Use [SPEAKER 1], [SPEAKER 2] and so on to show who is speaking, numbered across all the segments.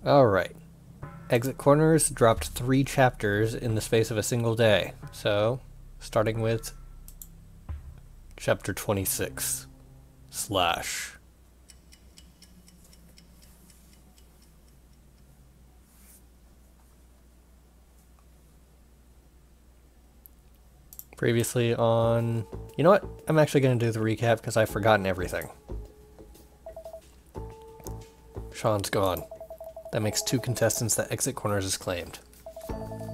[SPEAKER 1] Alright. Exit Corners dropped 3 chapters in the space of a single day. So, starting with chapter 26. Slash. Previously on... You know what? I'm actually going to do the recap because I've forgotten everything. Sean's gone. That makes 2 contestants that Exit Corners is claimed.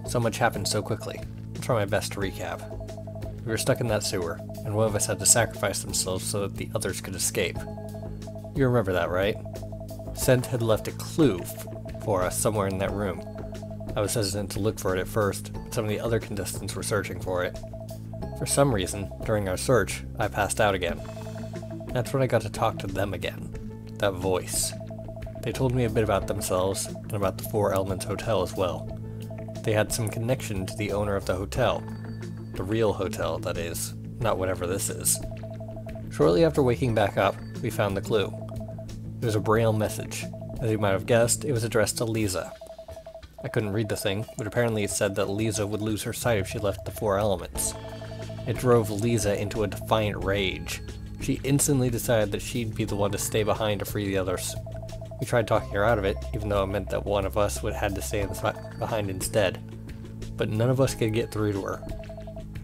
[SPEAKER 1] So much happened so quickly. I'll try my best to recap. We were stuck in that sewer, and one of us had to sacrifice themselves so that the others could escape. You remember that, right? Scent had left a clue for us somewhere in that room. I was hesitant to look for it at first, but some of the other contestants were searching for it. For some reason, during our search, I passed out again. That's when I got to talk to them again. That voice. They told me a bit about themselves, and about the Four Elements Hotel as well. They had some connection to the owner of the hotel. The real hotel, that is, not whatever this is. Shortly after waking back up, we found the clue. It was a braille message. As you might have guessed, it was addressed to Lisa. I couldn't read the thing, but apparently it said that Lisa would lose her sight if she left the Four Elements. It drove Lisa into a defiant rage. She instantly decided that she'd be the one to stay behind to free the others. We tried talking her out of it, even though it meant that one of us would have to stay behind instead. But none of us could get through to her.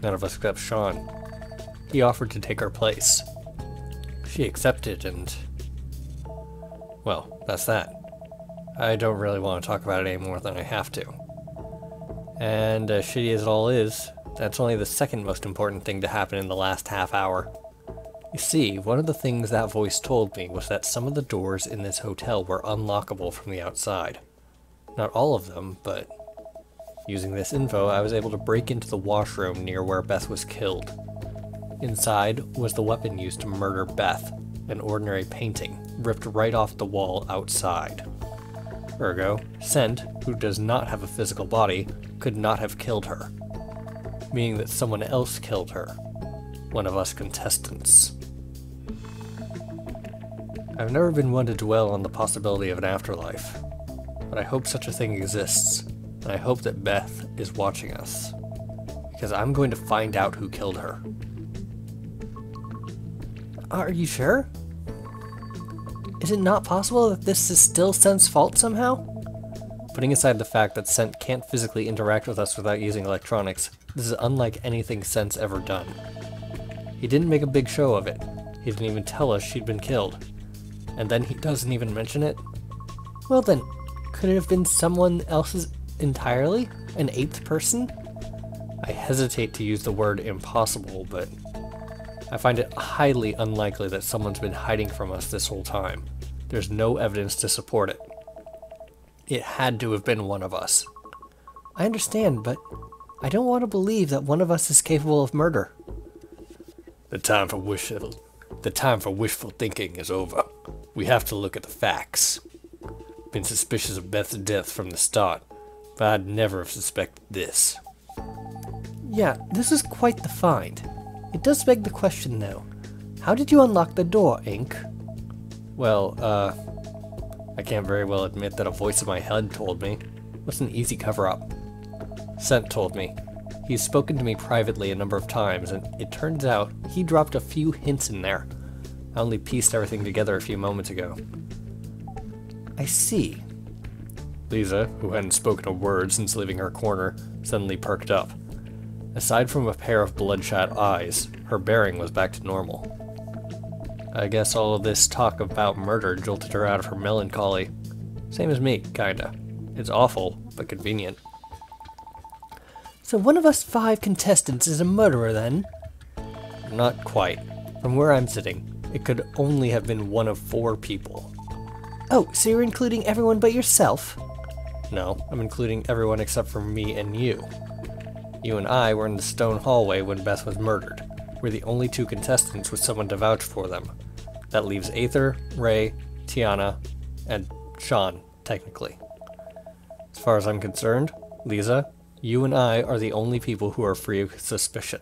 [SPEAKER 1] None of us except Sean. He offered to take her place. She accepted and... well, that's that. I don't really want to talk about it any more than I have to. And as shitty as it all is, that's only the second most important thing to happen in the last half hour. You see, one of the things that voice told me was that some of the doors in this hotel were unlockable from the outside. Not all of them, but... using this info, I was able to break into the washroom near where Beth was killed. Inside was the weapon used to murder Beth, an ordinary painting, ripped right off the wall outside. Ergo, Scent, who does not have a physical body, could not have killed her. Meaning that someone else killed her. One of us contestants. I've never been one to dwell on the possibility of an afterlife, but I hope such a thing exists, and I hope that Beth is watching us, because I'm going to find out who killed her. Are you sure? Is it not possible that this is still Scent's fault somehow? Putting aside the fact that Scent can't physically interact with us without using electronics, this is unlike anything Scent's ever done. He didn't make a big show of it. He didn't even tell us she'd been killed. And then he doesn't even mention it? Well then, could it have been someone else's entirely? An 8th person? I hesitate to use the word impossible, but I find it highly unlikely that someone's been hiding from us this whole time. There's no evidence to support it. It had to have been one of us. I understand, but I don't want to believe that one of us is capable of murder. The time for wishful thinking is over. We have to look at the facts. Been suspicious of Beth's death from the start, but I'd never have suspected this. Yeah, this is quite the find. It does beg the question though. How did you unlock the door, Ink? Well, I can't very well admit that a voice in my head told me. It was an easy cover-up. Scent told me. He's spoken to me privately a number of times, and it turns out he dropped a few hints in there. I only pieced everything together a few moments ago. I see. Lisa, who hadn't spoken a word since leaving her corner, suddenly perked up. Aside from a pair of bloodshot eyes, her bearing was back to normal. I guess all of this talk about murder jolted her out of her melancholy. Same as me, kinda. It's awful, but convenient. So one of us 5 contestants is a murderer then? Not quite. From where I'm sitting, it could only have been one of 4 people. Oh, so you're including everyone but yourself? No, I'm including everyone except for me and you. You and I were in the stone hallway when Beth was murdered. We're the only 2 contestants with someone to vouch for them. That leaves Aether, Ray, Tiana, and Sean, technically. As far as I'm concerned, Lisa, you and I are the only people who are free of suspicion.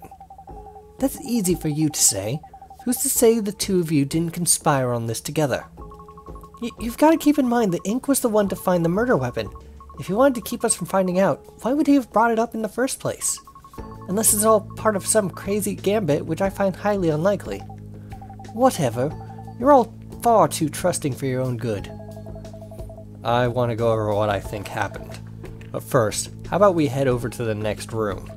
[SPEAKER 1] That's easy for you to say. Who's to say the 2 of you didn't conspire on this together? You've got to keep in mind that Ink was the one to find the murder weapon. If he wanted to keep us from finding out, why would he have brought it up in the first place? Unless it's all part of some crazy gambit, which I find highly unlikely. Whatever. You're all far too trusting for your own good. I want to go over what I think happened. But first, how about we head over to the next room?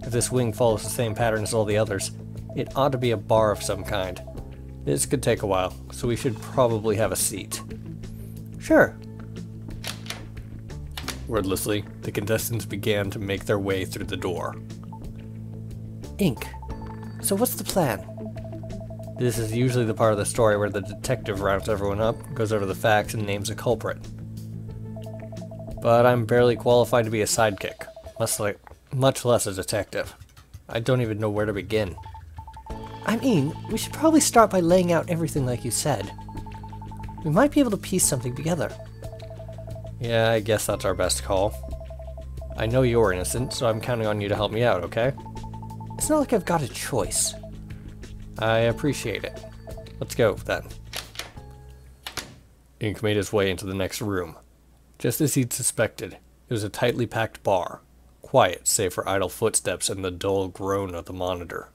[SPEAKER 1] If this wing follows the same pattern as all the others, it ought to be a bar of some kind. This could take a while, so we should probably have a seat. Sure. Wordlessly, the contestants began to make their way through the door. Ink. So what's the plan? This is usually the part of the story where the detective rounds everyone up, goes over the facts, and names a culprit. But I'm barely qualified to be a sidekick, much less a detective. I don't even know where to begin. I mean, we should probably start by laying out everything like you said. We might be able to piece something together. Yeah, I guess that's our best call. I know you're innocent, so I'm counting on you to help me out, okay? It's not like I've got a choice. I appreciate it. Let's go, then. Ink made his way into the next room. Just as he'd suspected, it was a tightly packed bar, quiet save for idle footsteps and the dull groan of the monitor.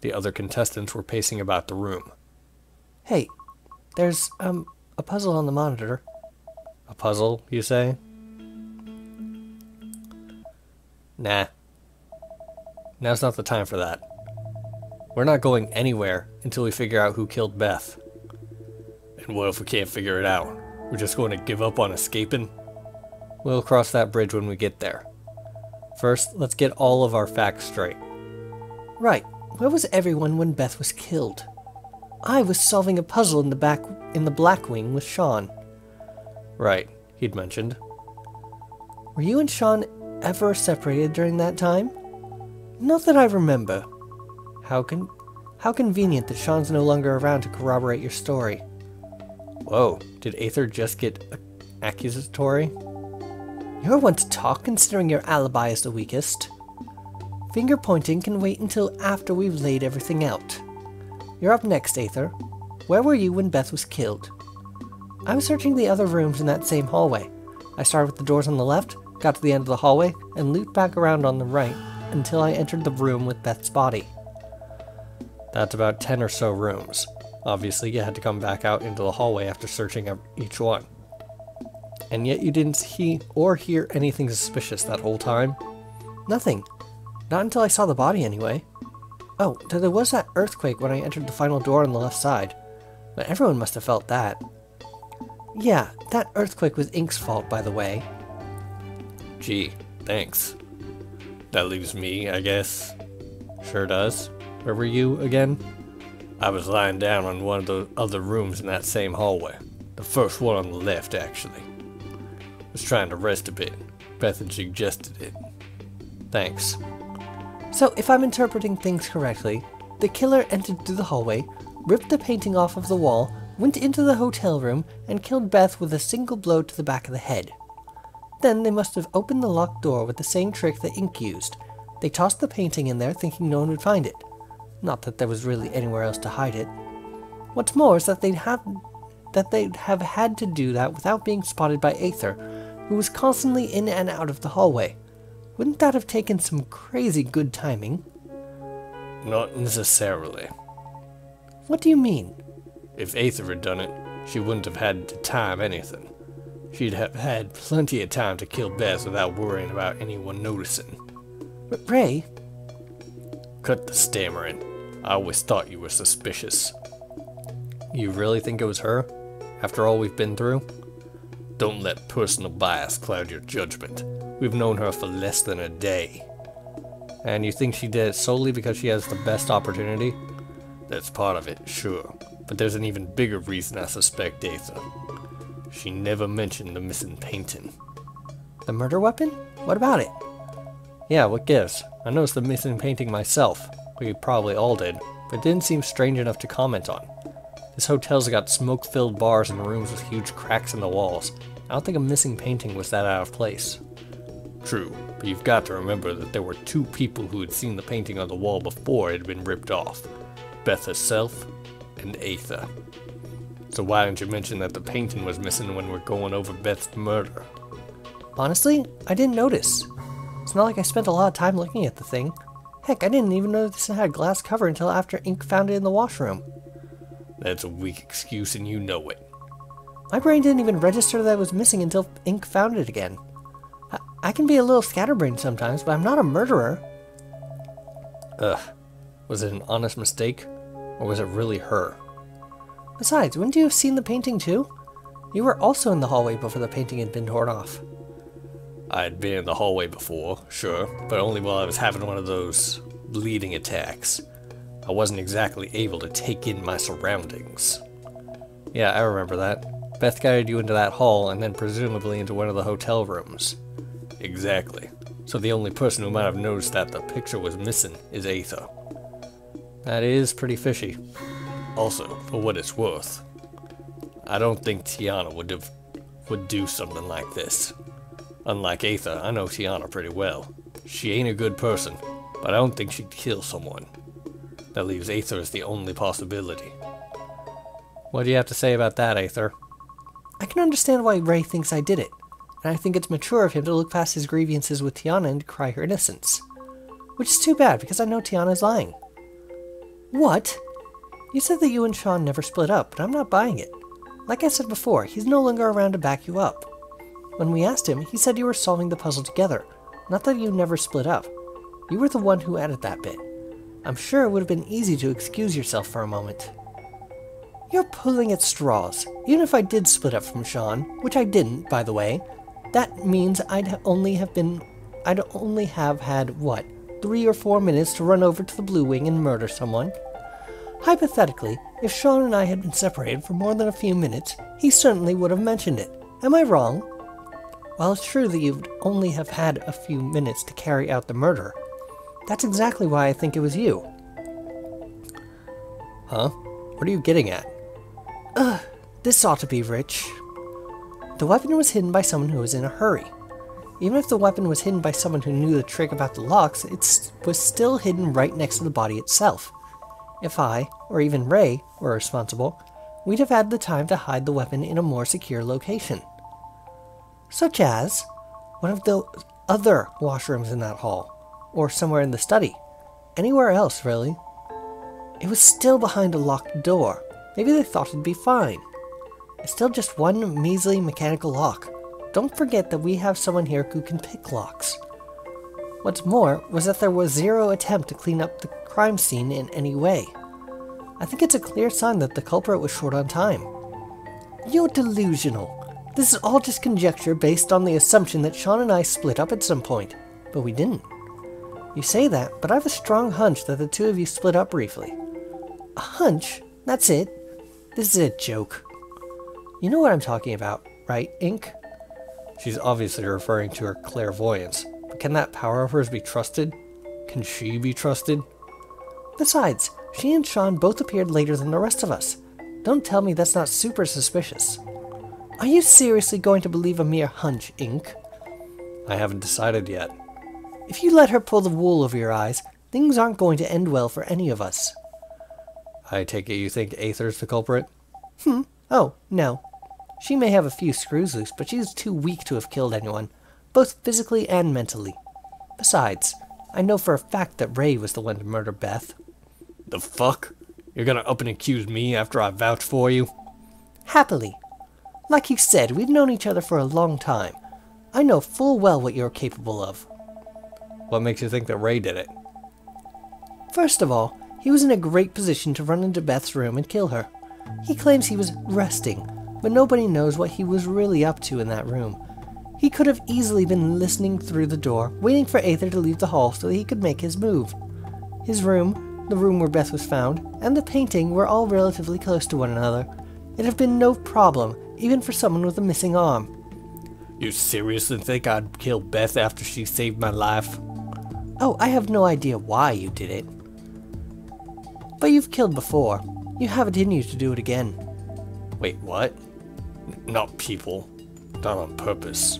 [SPEAKER 1] The other contestants were pacing about the room. Hey, there's, a puzzle on the monitor. A puzzle, you say? Nah. Now's not the time for that. We're not going anywhere until we figure out who killed Beth. And what if we can't figure it out? We're just going to give up on escaping? We'll cross that bridge when we get there. First, let's get all of our facts straight. Right. Where was everyone when Beth was killed? I was solving a puzzle in the Black Wing with Sean. Right, he'd mentioned. Were you and Sean ever separated during that time? Not that I remember. How convenient that Sean's no longer around to corroborate your story. Whoa, did Aether just get accusatory? You're one to talk, considering your alibi is the weakest. Finger pointing can wait until after we've laid everything out. You're up next, Aether. Where were you when Beth was killed? I was searching the other rooms in that same hallway. I started with the doors on the left, got to the end of the hallway, and looped back around on the right until I entered the room with Beth's body. That's about 10 or so rooms. Obviously, you had to come back out into the hallway after searching each one. And yet you didn't see or hear anything suspicious that whole time? Nothing. Not until I saw the body, anyway. Oh, there was that earthquake when I entered the final door on the left side. But everyone must have felt that. Yeah, that earthquake was Ink's fault, by the way. Gee, thanks. That leaves me, I guess. Sure does. Where were you, again? I was lying down on one of the other rooms in that same hallway. The first one on the left, actually. Was trying to rest a bit. Beth had suggested it. Thanks. So, if I'm interpreting things correctly, the killer entered through the hallway, ripped the painting off of the wall, went into the hotel room, and killed Beth with a single blow to the back of the head. Then they must have opened the locked door with the same trick that Ink used. They tossed the painting in there thinking no one would find it. Not that there was really anywhere else to hide it. What's more is that they'd have had to do that without being spotted by Aether, who was constantly in and out of the hallway. Wouldn't that have taken some crazy good timing? Not necessarily. What do you mean? If Aether had done it, she wouldn't have had to time anything. She'd have had plenty of time to kill Beth without worrying about anyone noticing. But Ray... Cut the stammering. I always thought you were suspicious. You really think it was her? After all we've been through? Don't let personal bias cloud your judgment. We've known her for less than a day. And you think she did it solely because she has the best opportunity? That's part of it, sure. But there's an even bigger reason I suspect Aether. She never mentioned the missing painting. The murder weapon? What about it? Yeah, what gives? I noticed the missing painting myself. We probably all did, but it didn't seem strange enough to comment on. This hotel's got smoke-filled bars and rooms with huge cracks in the walls. I don't think a missing painting was that out of place. True, but you've got to remember that there were two people who had seen the painting on the wall before it had been ripped off. Beth herself and Aether.
[SPEAKER 2] So why didn't you mention that the painting was missing when we're going over Beth's murder?
[SPEAKER 1] Honestly, I didn't notice. It's not like I spent a lot of time looking at the thing. Heck, I didn't even notice it had a glass cover until after Ink found it in the washroom.
[SPEAKER 2] That's a weak excuse and you know it.
[SPEAKER 1] My brain didn't even register that it was missing until Ink found it again. I can be a little scatterbrained sometimes, but I'm not a murderer.
[SPEAKER 2] Ugh. Was it an honest mistake? Or was it really her?
[SPEAKER 1] Besides, wouldn't you have seen the painting too? You were also in the hallway before the painting had been torn off.
[SPEAKER 2] I had been in the hallway before, sure, but only while I was having one of those bleeding attacks. I wasn't exactly able to take in my surroundings.
[SPEAKER 1] Yeah, I remember that. Beth guided you into that hall and then presumably into one of the hotel rooms.
[SPEAKER 2] Exactly. So the only person who might have noticed that the picture was missing is Aether.
[SPEAKER 1] That is pretty fishy.
[SPEAKER 2] Also, for what it's worth, I don't think Tiana would do something like this. Unlike Aether, I know Tiana pretty well. She ain't a good person, but I don't think she'd kill someone. That leaves Aether as the only possibility.
[SPEAKER 1] What do you have to say about that, Aether? I can understand why Ray thinks I did it, and I think it's mature of him to look past his grievances with Tiana and cry her innocence. Which is too bad, because I know Tiana's lying. What? You said that you and Sean never split up, but I'm not buying it. Like I said before, he's no longer around to back you up. When we asked him, he said you were solving the puzzle together, not that you never split up. You were the one who added that bit. I'm sure it would have been easy to excuse yourself for a moment. You're pulling at straws. Even if I did split up from Sean, which I didn't, by the way, that means I'd only have had, what, 3 or 4 minutes to run over to the Blue Wing and murder someone. Hypothetically, if Sean and I had been separated for more than a few minutes, he certainly would have mentioned it. Am I wrong? While it's true that you'd only have had a few minutes to carry out the murder, that's exactly why I think it was you.
[SPEAKER 2] Huh? What are you getting at?
[SPEAKER 1] This ought to be rich. The weapon was hidden by someone who was in a hurry. Even if the weapon was hidden by someone who knew the trick about the locks, it was still hidden right next to the body itself. If I, or even Ray, were responsible, we'd have had the time to hide the weapon in a more secure location. Such as one of the other washrooms in that hall, or somewhere in the study. Anywhere else, really. It was still behind a locked door. Maybe they thought it'd be fine. It's still just one measly mechanical lock. Don't forget that we have someone here who can pick locks. What's more was that there was zero attempt to clean up the crime scene in any way. I think it's a clear sign that the culprit was short on time. You're delusional. This is all just conjecture based on the assumption that Sean and I split up at some point, but we didn't. You say that, but I have a strong hunch that the two of you split up briefly. A hunch? That's it? This is a joke. You know what I'm talking about, right, Ink?
[SPEAKER 2] She's obviously referring to her clairvoyance, but can that power of hers be trusted? Can she be trusted?
[SPEAKER 1] Besides, she and Sean both appeared later than the rest of us. Don't tell me that's not super suspicious. Are you seriously going to believe a mere hunch, Ink?
[SPEAKER 2] I haven't decided yet.
[SPEAKER 1] If you let her pull the wool over your eyes, things aren't going to end well for any of us.
[SPEAKER 2] I take it you think Aether's the culprit?
[SPEAKER 1] Oh, no. She may have a few screws loose, but she's too weak to have killed anyone, both physically and mentally. Besides, I know for a fact that Ray was the one to murder Beth.
[SPEAKER 2] The fuck? You're gonna up and accuse me after I vouched for you?
[SPEAKER 1] Happily. Like you said, we've known each other for a long time. I know full well what you're capable of.
[SPEAKER 2] What makes you think that Ray did it?
[SPEAKER 1] First of all, he was in a great position to run into Beth's room and kill her. He claims he was resting, but nobody knows what he was really up to in that room. He could have easily been listening through the door, waiting for Aether to leave the hall so that he could make his move. His room, the room where Beth was found, and the painting were all relatively close to one another. It'd have been no problem, even for someone with a missing arm.
[SPEAKER 2] You seriously think I'd kill Beth after she saved my life?
[SPEAKER 1] Oh, I have no idea why you did it. But you've killed before. You have it in you to do it again.
[SPEAKER 2] Wait, what? Not people. Not on purpose.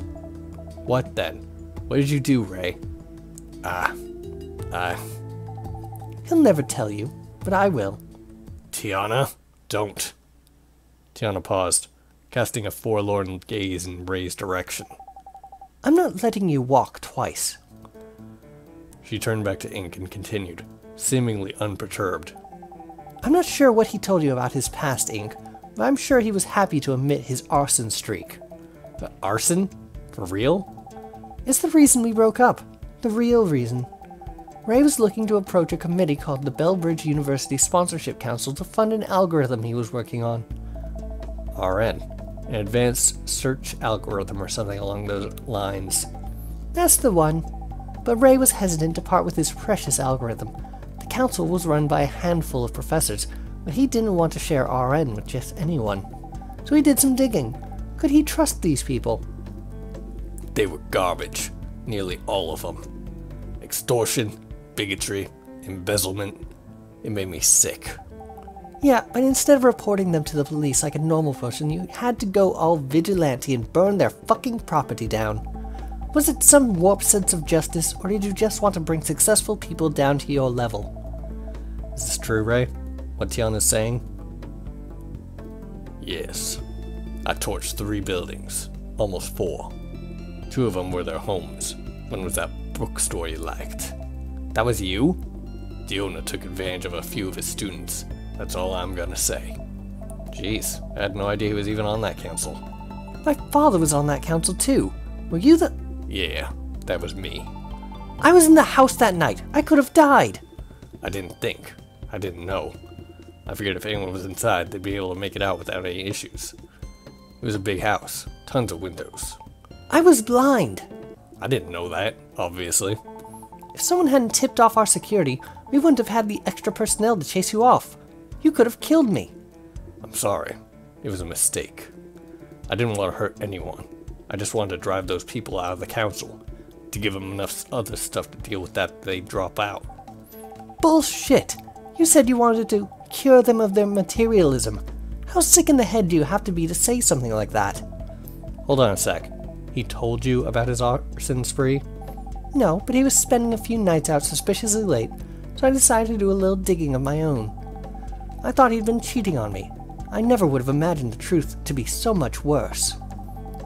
[SPEAKER 2] What then? What did you do, Ray?
[SPEAKER 1] He'll never tell you, but I will.
[SPEAKER 2] Tiana, don't. Tiana paused, casting a forlorn gaze in Ray's direction.
[SPEAKER 1] I'm not letting you walk twice.
[SPEAKER 2] She turned back to Ink and continued, seemingly unperturbed.
[SPEAKER 1] I'm not sure what he told you about his past, Ink, but I'm sure he was happy to admit his arson streak.
[SPEAKER 2] Arson? For real?
[SPEAKER 1] It's the reason we broke up. The real reason. Ray was looking to approach a committee called the Bellbridge University Sponsorship Council to fund an algorithm he was working on.
[SPEAKER 2] RN. An advanced search algorithm or something along those lines.
[SPEAKER 1] That's the one. But Ray was hesitant to part with his precious algorithm. The council was run by a handful of professors, but he didn't want to share RN with just anyone. So he did some digging. Could he trust these people?
[SPEAKER 2] They were garbage. Nearly all of them. Extortion, bigotry, embezzlement. It made me sick.
[SPEAKER 1] Yeah, but instead of reporting them to the police like a normal person, you had to go all vigilante and burn their fucking property down. Was it some warped sense of justice, or did you just want to bring successful people down to your level?
[SPEAKER 2] Is this true, Ray? What Tiana's saying? Yes. I torched 3 buildings. Almost 4. 2 of them were their homes. One was that bookstore you liked.
[SPEAKER 1] That was you?
[SPEAKER 2] The owner took advantage of a few of his students. That's all I'm gonna say.
[SPEAKER 1] Jeez,
[SPEAKER 2] I had no idea he was even on that council.
[SPEAKER 1] My father was on that council too. Were you the...
[SPEAKER 2] Yeah, that was me.
[SPEAKER 1] I was in the house that night. I could have died.
[SPEAKER 2] I didn't think. I didn't know. I figured if anyone was inside, they'd be able to make it out without any issues. It was a big house. Tons of windows.
[SPEAKER 1] I was blind.
[SPEAKER 2] I didn't know that, obviously.
[SPEAKER 1] If someone hadn't tipped off our security, we wouldn't have had the extra personnel to chase you off. You could have killed me.
[SPEAKER 2] I'm sorry. It was a mistake. I didn't want to hurt anyone. I just wanted to drive those people out of the council. To give them enough other stuff to deal with that they'd drop out.
[SPEAKER 1] Bullshit! You said you wanted to cure them of their materialism. How sick in the head do you have to be to say something like that?
[SPEAKER 2] Hold on a sec. He told you about his arson spree?
[SPEAKER 1] No, but he was spending a few nights out suspiciously late, so I decided to do a little digging of my own. I thought he'd been cheating on me. I never would have imagined the truth to be so much worse.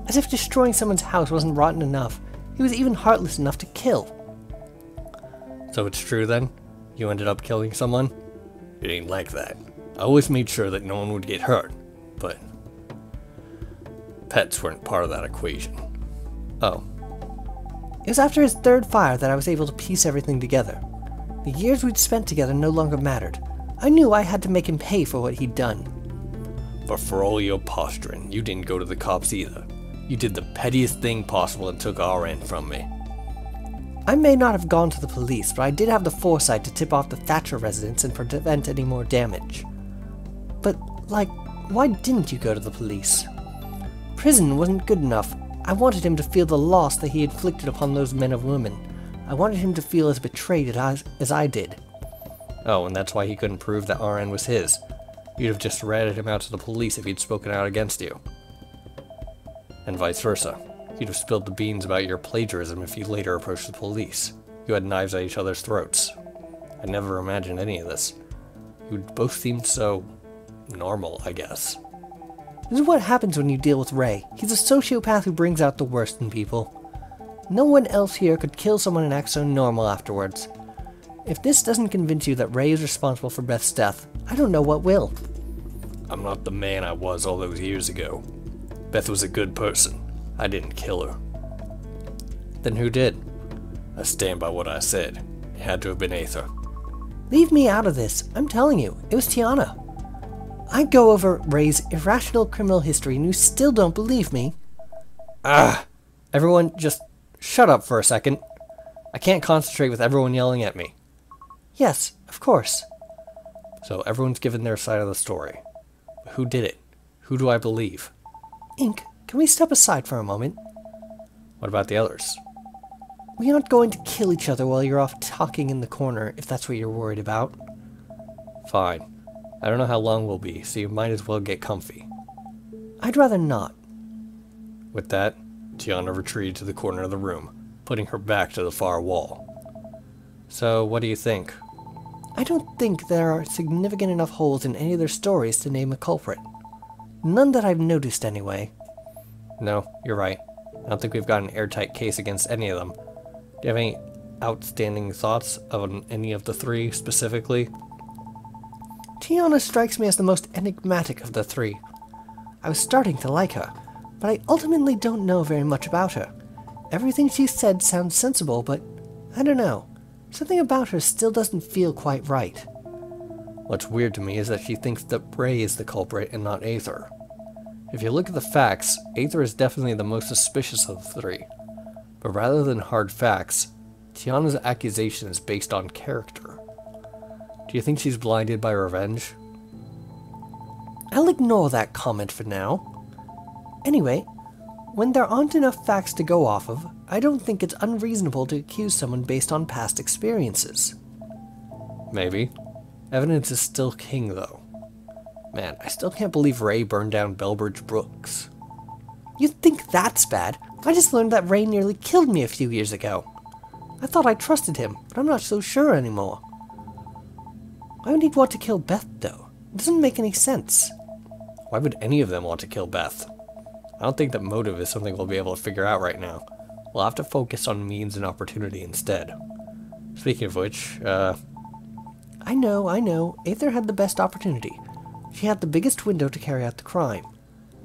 [SPEAKER 1] As if destroying someone's house wasn't rotten enough, he was even heartless enough to kill.
[SPEAKER 2] So it's true then? You ended up killing someone? It ain't like that. I always made sure that no one would get hurt, but pets weren't part of that equation.
[SPEAKER 1] Oh. It was after his 3rd fire that I was able to piece everything together. The years we'd spent together no longer mattered. I knew I had to make him pay for what he'd done.
[SPEAKER 2] But for all your posturing, you didn't go to the cops either. You did the pettiest thing possible and took RN from me.
[SPEAKER 1] I may not have gone to the police, but I did have the foresight to tip off the Thatcher residence and prevent any more damage. But, why didn't you go to the police? Prison wasn't good enough. I wanted him to feel the loss that he inflicted upon those men and women. I wanted him to feel as betrayed as I did.
[SPEAKER 2] Oh, and that's why he couldn't prove that RN was his. You'd have just ratted him out to the police if he'd spoken out against you. And vice versa. You'd have spilled the beans about your plagiarism if you later approached the police. You had knives at each other's throats. I never imagined any of this. You both seemed so normal, I guess.
[SPEAKER 1] This is what happens when you deal with Ray. He's a sociopath who brings out the worst in people. No one else here could kill someone and act so normal afterwards. If this doesn't convince you that Ray is responsible for Beth's death, I don't know what will.
[SPEAKER 2] I'm not the man I was all those years ago. Beth was a good person. I didn't kill her.
[SPEAKER 1] Then who did?
[SPEAKER 2] I stand by what I said. It had to have been Aether.
[SPEAKER 1] Leave me out of this. I'm telling you, it was Tiana. I go over Ray's irrational criminal history and you still don't believe me.
[SPEAKER 2] Everyone just shut up for a second. I can't concentrate with everyone yelling at me.
[SPEAKER 1] Yes, of course.
[SPEAKER 2] So everyone's given their side of the story. But who did it? Who do I believe?
[SPEAKER 1] Ink, can we step aside for a moment?
[SPEAKER 2] What about the others?
[SPEAKER 1] We aren't going to kill each other while you're off talking in the corner, if that's what you're worried about.
[SPEAKER 2] Fine. I don't know how long we'll be, so you might as well get comfy.
[SPEAKER 1] I'd rather not.
[SPEAKER 2] With that, Tiana retreated to the corner of the room, putting her back to the far wall. So, what do you think?
[SPEAKER 1] I don't think there are significant enough holes in any of their stories to name a culprit. None that I've noticed anyway.
[SPEAKER 2] No, you're right. I don't think we've got an airtight case against any of them. Do you have any outstanding thoughts on any of the three specifically?
[SPEAKER 1] Tiana strikes me as the most enigmatic of the three. I was starting to like her, but I ultimately don't know very much about her. Everything she said sounds sensible, but I don't know. Something about her still doesn't feel quite right.
[SPEAKER 2] What's weird to me is that she thinks that Ray is the culprit and not Aether. If you look at the facts, Aether is definitely the most suspicious of the three. But rather than hard facts, Tiana's accusation is based on character. Do you think she's blinded by revenge?
[SPEAKER 1] I'll ignore that comment for now. Anyway, when there aren't enough facts to go off of, I don't think it's unreasonable to accuse someone based on past experiences.
[SPEAKER 2] Maybe. Evidence is still king, though. Man, I still can't believe Ray burned down Bellbridge Brooks.
[SPEAKER 1] You think that's bad? I just learned that Ray nearly killed me a few years ago. I thought I trusted him, but I'm not so sure anymore. Why would he want to kill Beth, though? It doesn't make any sense.
[SPEAKER 2] Why would any of them want to kill Beth? I don't think that motive is something we'll be able to figure out right now. We'll have to focus on means and opportunity instead. Speaking of which,
[SPEAKER 1] I know. Aether had the best opportunity. She had the biggest window to carry out the crime.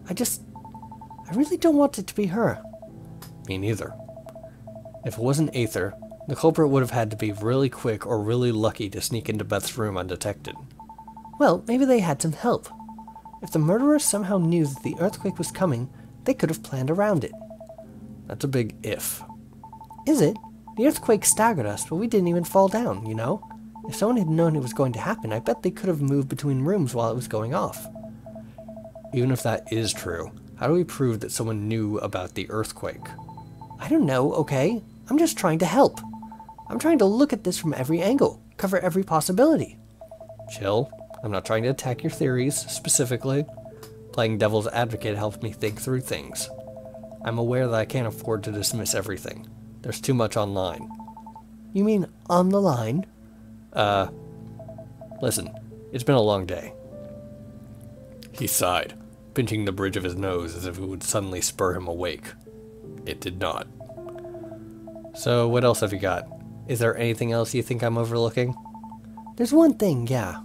[SPEAKER 1] I really don't want it to be her.
[SPEAKER 2] Me neither. If it wasn't Aether, the culprit would have had to be really quick or really lucky to sneak into Beth's room undetected.
[SPEAKER 1] Well, maybe they had some help. If the murderers somehow knew that the earthquake was coming, they could have planned around it.
[SPEAKER 2] That's a big if.
[SPEAKER 1] Is it? The earthquake staggered us, but we didn't even fall down, you know? If someone had known it was going to happen, I bet they could have moved between rooms while it was going off.
[SPEAKER 2] Even if that is true, how do we prove that someone knew about the earthquake?
[SPEAKER 1] I don't know, okay? I'm just trying to help. I'm trying to look at this from every angle, cover every possibility.
[SPEAKER 2] Chill. I'm not trying to attack your theories, specifically. Playing devil's advocate helps me think through things. I'm aware that I can't afford to dismiss everything. There's too much online.
[SPEAKER 1] You mean on the line?
[SPEAKER 2] Listen, it's been a long day. He sighed, pinching the bridge of his nose as if it would suddenly spur him awake. It did not. So, what else have you got? Is there anything else you think I'm overlooking?
[SPEAKER 1] There's one thing, yeah.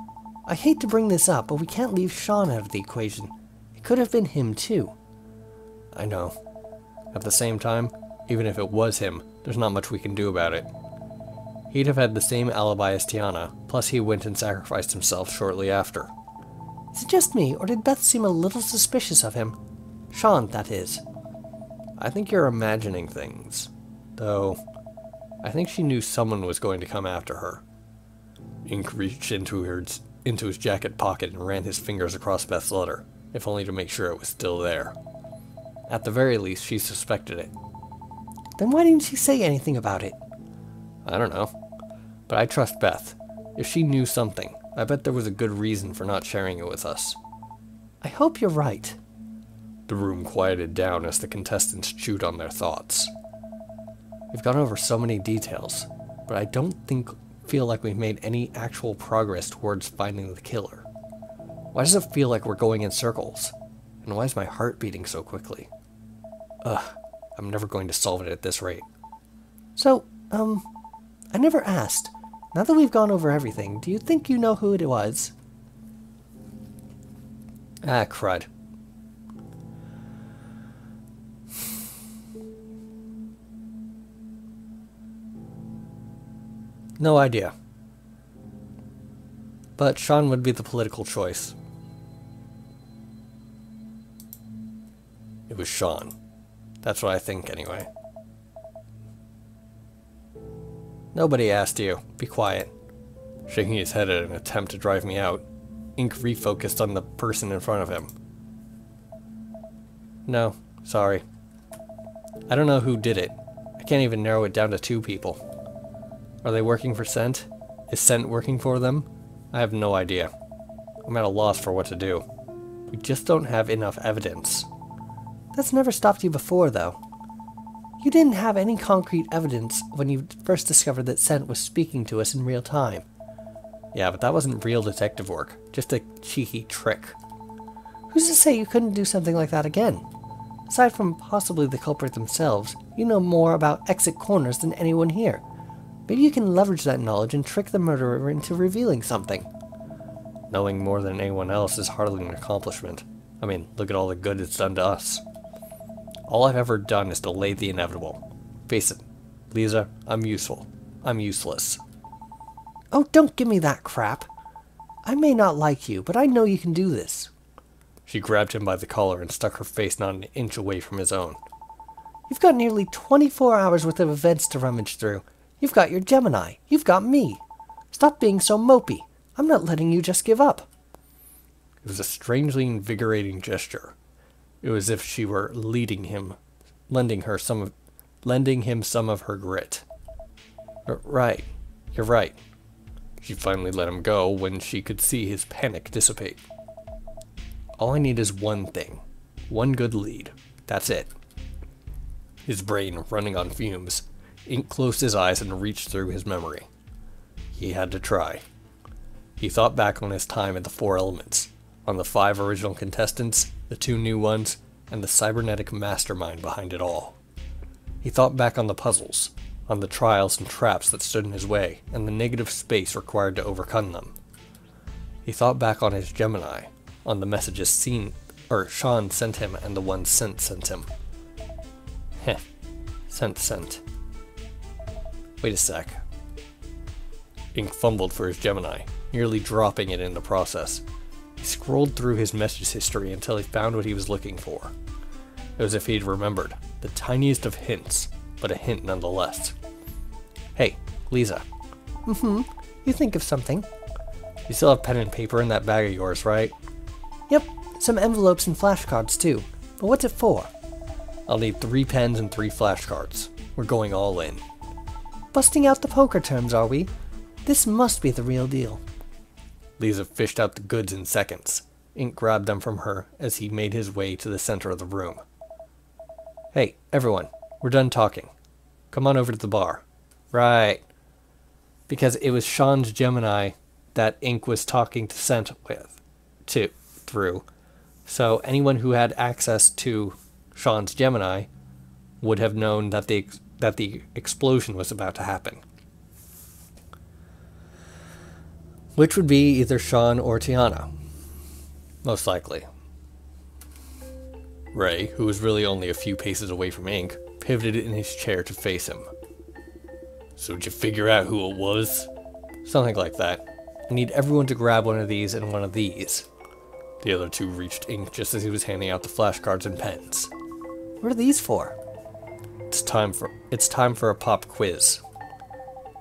[SPEAKER 1] I hate to bring this up, but we can't leave Sean out of the equation. It could have been him, too.
[SPEAKER 2] I know. At the same time, even if it was him, there's not much we can do about it. He'd have had the same alibi as Tiana, plus he went and sacrificed himself shortly after.
[SPEAKER 1] Is it just me, or did Beth seem a little suspicious of him? Sean, that is.
[SPEAKER 2] I think you're imagining things. Though, I think she knew someone was going to come after her. Ink reached into his jacket pocket and ran his fingers across Beth's letter, if only to make sure it was still there. At the very least, she suspected it.
[SPEAKER 1] Then why didn't she say anything about it?
[SPEAKER 2] I don't know. But I trust Beth. If she knew something, I bet there was a good reason for not sharing it with us.
[SPEAKER 1] I hope you're right.
[SPEAKER 2] The room quieted down as the contestants chewed on their thoughts. We've gone over so many details, but I don't feel like we've made any actual progress towards finding the killer. Why does it feel like we're going in circles? And why is my heart beating so quickly? I'm never going to solve it at this rate.
[SPEAKER 1] So, I never asked. Now that we've gone over everything, do you think you know who it was?
[SPEAKER 2] Ah, crud. No idea. But Sean would be the political choice. It was Sean. That's what I think, anyway. Nobody asked you. Be quiet. Shaking his head at an attempt to drive me out, Ink refocused on the person in front of him. No, sorry. I don't know who did it. I can't even narrow it down to 2 people. Are they working for Scent? Is Scent working for them? I have no idea. I'm at a loss for what to do. We just don't have enough evidence.
[SPEAKER 1] That's never stopped you before, though. You didn't have any concrete evidence when you first discovered that Scent was speaking to us in real time.
[SPEAKER 2] Yeah, but that wasn't real detective work. Just a cheeky trick.
[SPEAKER 1] Who's to say you couldn't do something like that again? Aside from possibly the culprit themselves, you know more about exit corners than anyone here. Maybe you can leverage that knowledge and trick the murderer into revealing something.
[SPEAKER 2] Knowing more than anyone else is hardly an accomplishment. I mean, look at all the good it's done to us. All I've ever done is delay the inevitable. Face it, Lisa, I'm useful. I'm useless.
[SPEAKER 1] Oh, don't give me that crap. I may not like you, but I know you can do this.
[SPEAKER 2] She grabbed him by the collar and stuck her face not an inch away from his own.
[SPEAKER 1] You've got nearly 24 hours worth of events to rummage through. You've got your Gemini. You've got me. Stop being so mopey. I'm not letting you just give up.
[SPEAKER 2] It was a strangely invigorating gesture. It was as if she were leading him, lending him some of her grit. Right. You're right. She finally let him go when she could see his panic dissipate. All I need is one thing. One good lead. That's it. His brain running on fumes, Ink closed his eyes and reached through his memory. He had to try. He thought back on his time at the Four Elements, on the 5 original contestants, the 2 new ones, and the cybernetic mastermind behind it all. He thought back on the puzzles, on the trials and traps that stood in his way, and the negative space required to overcome them. He thought back on his Gemini, on the messages Sean sent him and the ones sent him. Heh. Sent. Wait a sec. Ink fumbled for his Gemini, nearly dropping it in the process. He scrolled through his message history until he found what he was looking for. It was as if he'd remembered, the tiniest of hints, but a hint nonetheless. Hey, Lisa.
[SPEAKER 1] You think of something.
[SPEAKER 2] You still have pen and paper in that bag of yours, right?
[SPEAKER 1] Yep, some envelopes and flashcards too. But what's it for?
[SPEAKER 2] I'll need 3 pens and 3 flashcards. We're going all in.
[SPEAKER 1] Busting out the poker terms, are we? This must be the real deal.
[SPEAKER 2] Lisa fished out the goods in seconds. Ink grabbed them from her as he made his way to the center of the room. Hey, everyone, we're done talking. Come on over to the bar. Right. Because it was Sean's Gemini that Ink was talking to Scent through. So anyone who had access to Sean's Gemini would have known that the explosion was about to happen. Which would be either Sean or Tiana. Most likely. Ray, who was really only a few paces away from Ink, pivoted in his chair to face him. So did you figure out who it was? Something like that. I need everyone to grab one of these and one of these. The other 2 reached Ink just as he was handing out the flashcards and pens.
[SPEAKER 1] What are these for?
[SPEAKER 2] It's time for a pop quiz.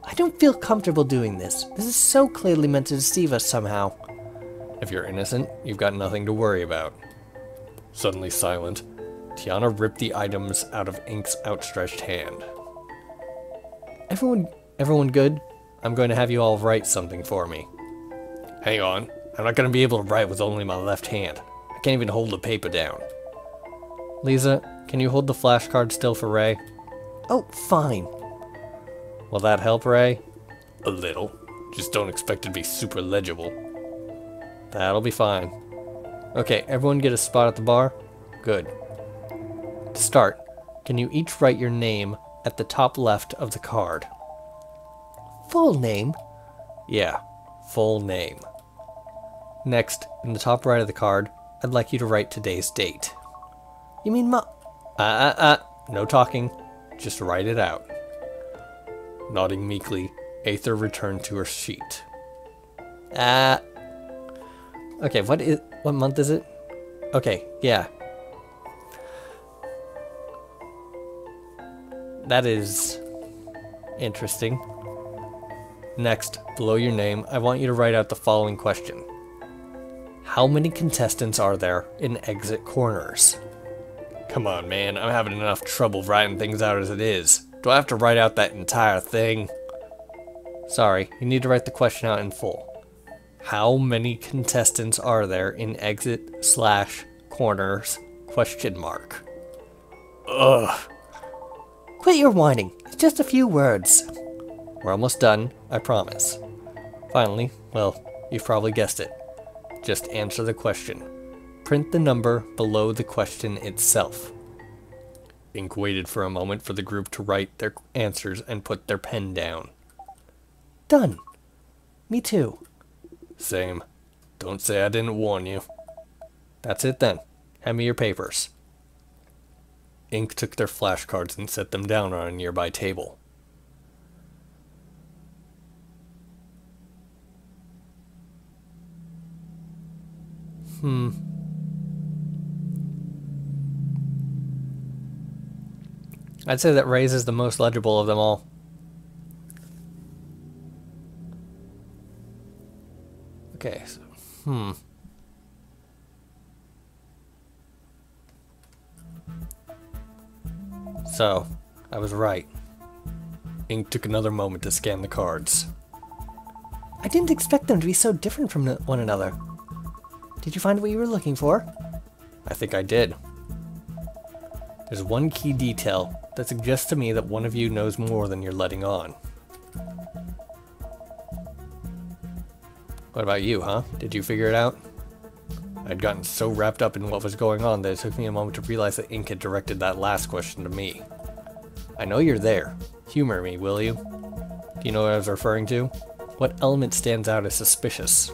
[SPEAKER 1] I don't feel comfortable doing this. This is so clearly meant to deceive us somehow.
[SPEAKER 2] If you're innocent, you've got nothing to worry about. Suddenly silent, Tiana ripped the items out of Ink's outstretched hand. Everyone good? I'm going to have you all write something for me. Hang on, I'm not going to be able to write with only my left hand. I can't even hold the paper down. Lisa, can you hold the flashcard still for Ray?
[SPEAKER 1] Oh, fine.
[SPEAKER 2] Will that help, Ray? A little. Just don't expect it to be super legible. That'll be fine. Okay, everyone get a spot at the bar? Good. To start, can you each write your name at the top left of the card?
[SPEAKER 1] Full name?
[SPEAKER 2] Yeah, full name. Next, in the top right of the card, I'd like you to write today's date.
[SPEAKER 1] You mean
[SPEAKER 2] No talking. Just write it out. Nodding meekly, Aether returned to her sheet.
[SPEAKER 1] Okay, what month is it?
[SPEAKER 2] Okay, yeah. That is interesting. Next, below your name, I want you to write out the following question. How many contestants are there in exit corners? Come on, man, I'm having enough trouble writing things out as it is. Do I have to write out that entire thing? Sorry, you need to write the question out in full. How many contestants are there in exit/corners? ? Ugh.
[SPEAKER 1] Quit your whining. It's just a few words.
[SPEAKER 2] We're almost done, I promise. Finally, well, you've probably guessed it. Just answer the question.
[SPEAKER 1] Print the number below the question itself.
[SPEAKER 2] Ink waited for a moment for the group to write their answers and put their pen down.
[SPEAKER 1] Done. Me too.
[SPEAKER 2] Same. Don't say I didn't warn you.
[SPEAKER 1] That's it then. Hand me your papers.
[SPEAKER 2] Ink took their flashcards and set them down on a nearby table.
[SPEAKER 1] I'd say that Ray's is the most legible of them all. Okay, So, I was right.
[SPEAKER 2] Ink took another moment to scan the cards.
[SPEAKER 1] I didn't expect them to be so different from one another. Did you find what you were looking for?
[SPEAKER 2] I think I did. There's one key detail that suggests to me that one of you knows more than you're letting on. What about you, huh? Did you figure it out? I'd gotten so wrapped up in what was going on that it took me a moment to realize that Ink had directed that last question to me. I know you're there. Humor me, will you? Do you know what I was referring to? What element stands out as suspicious?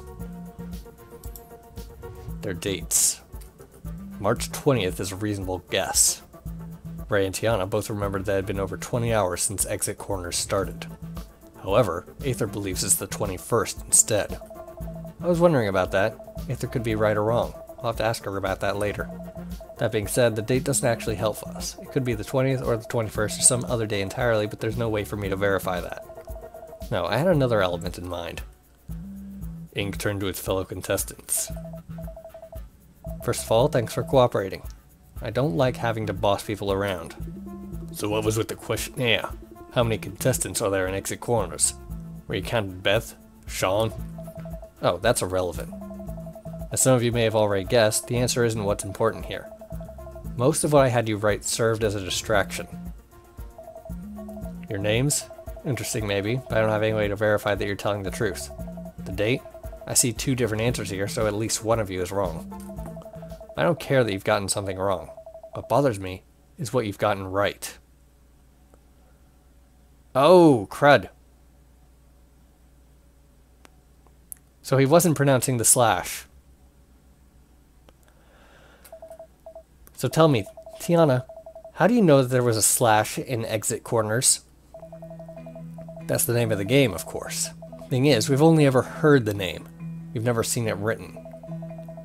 [SPEAKER 2] Their dates. March 20th is a reasonable guess. Ray and Tiana both remembered that it had been over 20 hours since Exit Corners started. However, Aether believes it's the 21st instead. I was wondering about that. Aether could be right or wrong. I'll have to ask her about that later. That being said, the date doesn't actually help us. It could be the 20th or the 21st or some other day entirely, but there's no way for me to verify that. No, I had another element in mind. Ink turned to its fellow contestants. First of all, thanks for cooperating. I don't like having to boss people around. So what was with the questionnaire? How many contestants are there in Exit Corners? Were you counting Beth? Sean? Oh, that's irrelevant. As some of you may have already guessed, the answer isn't what's important here. Most of what I had you write served as a distraction. Your names? Interesting maybe, but I don't have any way to verify that you're telling the truth. The date? I see two different answers here, so at least one of you is wrong. I don't care that you've gotten something wrong. What bothers me is what you've gotten right. Oh, crud. So he wasn't pronouncing the slash. So tell me, Tiana, how do you know that there was a slash in Exit Corners? That's the name of the game, of course. Thing is, we've only ever heard the name. We've never seen it written.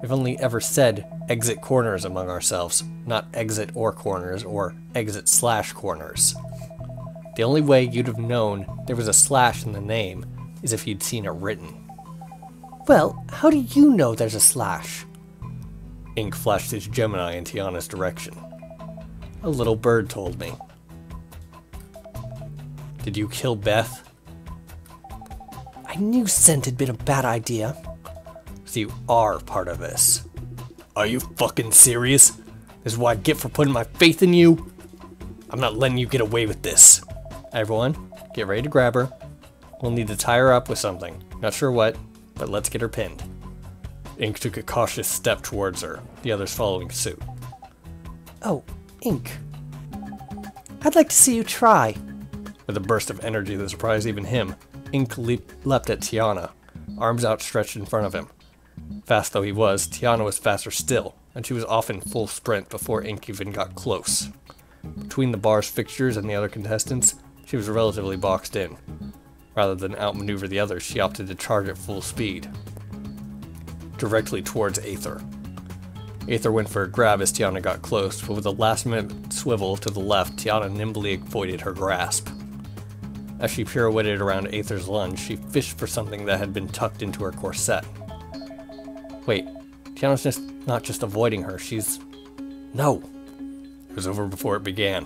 [SPEAKER 2] We've only ever said Exit Corners among ourselves, not Exit or Corners or Exit slash Corners. The only way you'd have known there was a slash in the name is if you'd seen it written. Well, how do you know there's a slash? Ink flashed his Gemini in Tiana's direction. A little bird told me. Did you kill Beth? I knew scent had been a bad idea. So you are part of this. Are you fucking serious? This is what I get for putting my faith in you? I'm not letting you get away with this. Everyone, get ready to grab her. We'll need to tie her up with something. Not sure what, but let's get her pinned. Ink took a cautious step towards her, the others following suit. Oh, Ink. I'd like to see you try. With a burst of energy that surprised even him, Ink leapt at Tiana, arms outstretched in front of him. Fast though he was, Tiana was faster still, and she was off in full sprint before Ink even got close. Between the bar's fixtures and the other contestants, she was relatively boxed in. Rather than outmaneuver the others, she opted to charge at full speed, directly towards Aether. Aether went for a grab as Tiana got close, but with a last-minute swivel to the left, Tiana nimbly avoided her grasp. As she pirouetted around Aether's lunge, she fished for something that had been tucked into her corset. Wait, Tiana's not just avoiding her, she's... No! It was over before it began.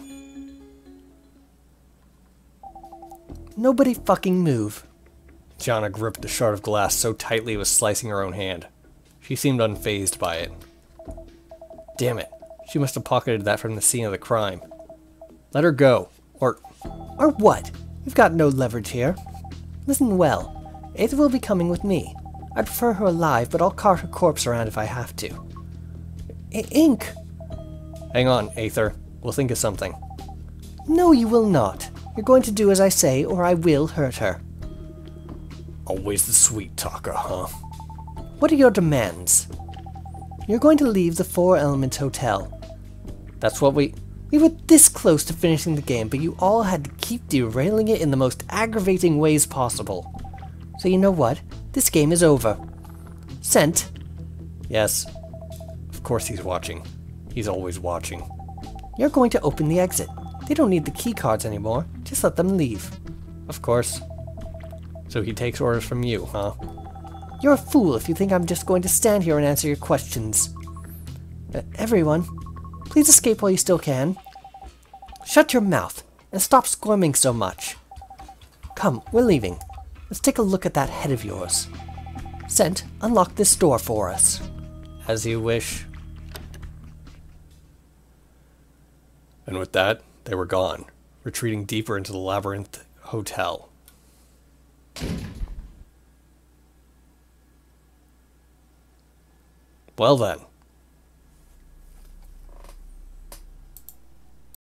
[SPEAKER 2] Nobody fucking move. Tiana gripped the shard of glass so tightly it was slicing her own hand. She seemed unfazed by it. Damn it, she must have pocketed that from the scene of the crime. Let her go, or what? You've got no leverage here. Listen well, Aether will be coming with me. I prefer her alive, but I'll cart her corpse around if I have to.
[SPEAKER 1] Ink!
[SPEAKER 2] Hang on, Aether. We'll think of something.
[SPEAKER 1] No, you will not. You're going to do as I say, or I will hurt her.
[SPEAKER 2] Always the sweet talker, huh?
[SPEAKER 1] What are your demands? You're going to leave the Four Elements Hotel.
[SPEAKER 2] That's what we
[SPEAKER 1] were this close to finishing the game, but you all had to keep derailing it in the most aggravating ways possible. So you know what? This game is over. Scent?
[SPEAKER 2] Yes. Of course he's watching. He's always watching.
[SPEAKER 1] You're going to open the exit. They don't need the key cards anymore. Just let them leave.
[SPEAKER 2] Of course. So he takes orders from you, huh?
[SPEAKER 1] You're a fool if you think I'm just going to stand here and answer your questions. Everyone, please escape while you still can. Shut your mouth and stop squirming so much. Come, we're leaving. Let's take a look at that head of yours. Scent, unlock this door for us.
[SPEAKER 2] As you wish. And with that, they were gone, retreating deeper into the Labyrinth Hotel. Well then,